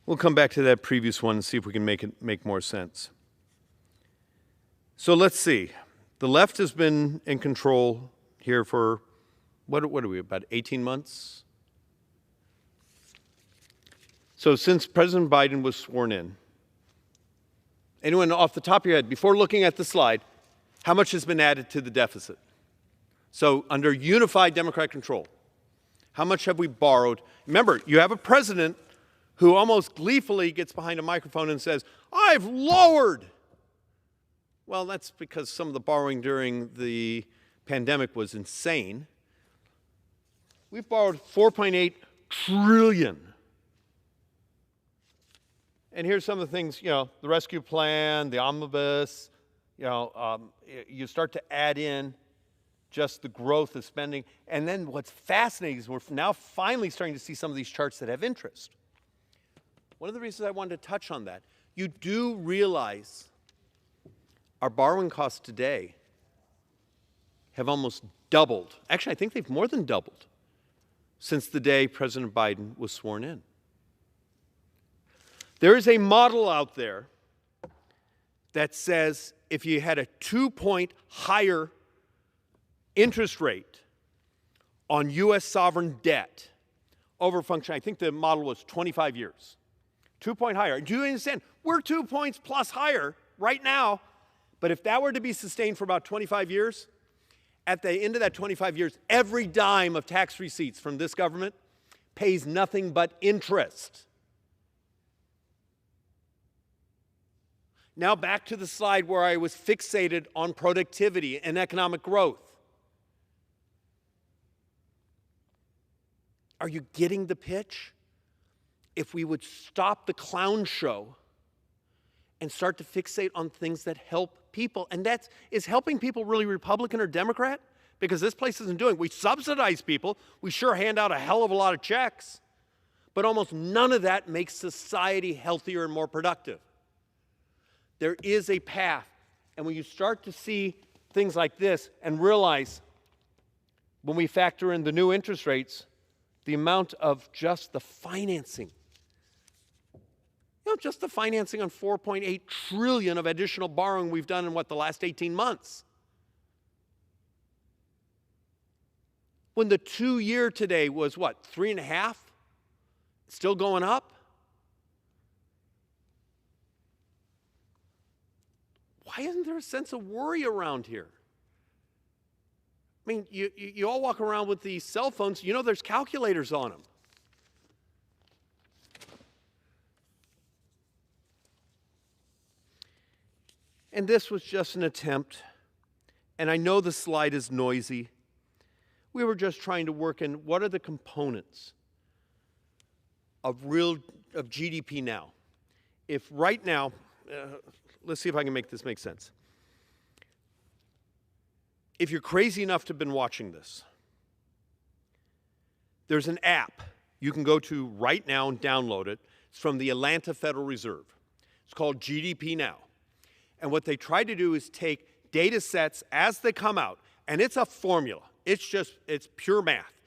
We'll come back to that previous one and see if we can make more sense. So let's see. The left has been in control here for, what are we, about 18 months? So since President Biden was sworn in, anyone off the top of your head, before looking at the slide, how much has been added to the deficit? So under unified Democrat control, how much have we borrowed? Remember, you have a president who almost gleefully gets behind a microphone and says, I've lowered. Well, that's because some of the borrowing during the pandemic was insane. We've borrowed $4.8 trillion. And here's some of the things, the rescue plan, the omnibus, you start to add in just the growth of spending. And then what's fascinating is we're now finally starting to see some of these charts that have interest. One of the reasons I wanted to touch on that, you do realize our borrowing costs today have almost doubled. Actually, I think they've more than doubled since the day President Biden was sworn in. There is a model out there that says if you had a 2-point higher interest rate on U.S. sovereign debt over function, I think the model was 25 years. 2-point higher. Do you understand? We're 2 points plus higher right now, but if that were to be sustained for about 25 years, at the end of that 25 years, every dime of tax receipts from this government pays nothing but interest. Now back to the slide where I was fixated on productivity and economic growth. Are you getting the pitch? If we would stop the clown show and start to fixate on things that help people, and is helping people really Republican or Democrat? Because this place isn't doing it. We subsidize people. We sure hand out a hell of a lot of checks. But almost none of that makes society healthier and more productive. There is a path. And when you start to see things like this and realize when we factor in the new interest rates, the amount of just the financing, just the financing on $4.8 trillion of additional borrowing we've done in the last 18 months. When the 2-year today was 3.5? Still going up? Why isn't there a sense of worry around here? I mean, you all walk around with these cell phones, there's calculators on them. And this was just an attempt, and I know the slide is noisy. We were just trying to work in what are the components of GDP now. If right now, let's see if I can make this make sense. If you're crazy enough to have been watching this, there's an app you can go to right now and download it. It's from the Atlanta Federal Reserve. It's called GDP Now. And what they try to do is take data sets as they come out, and it's a formula. It's pure math.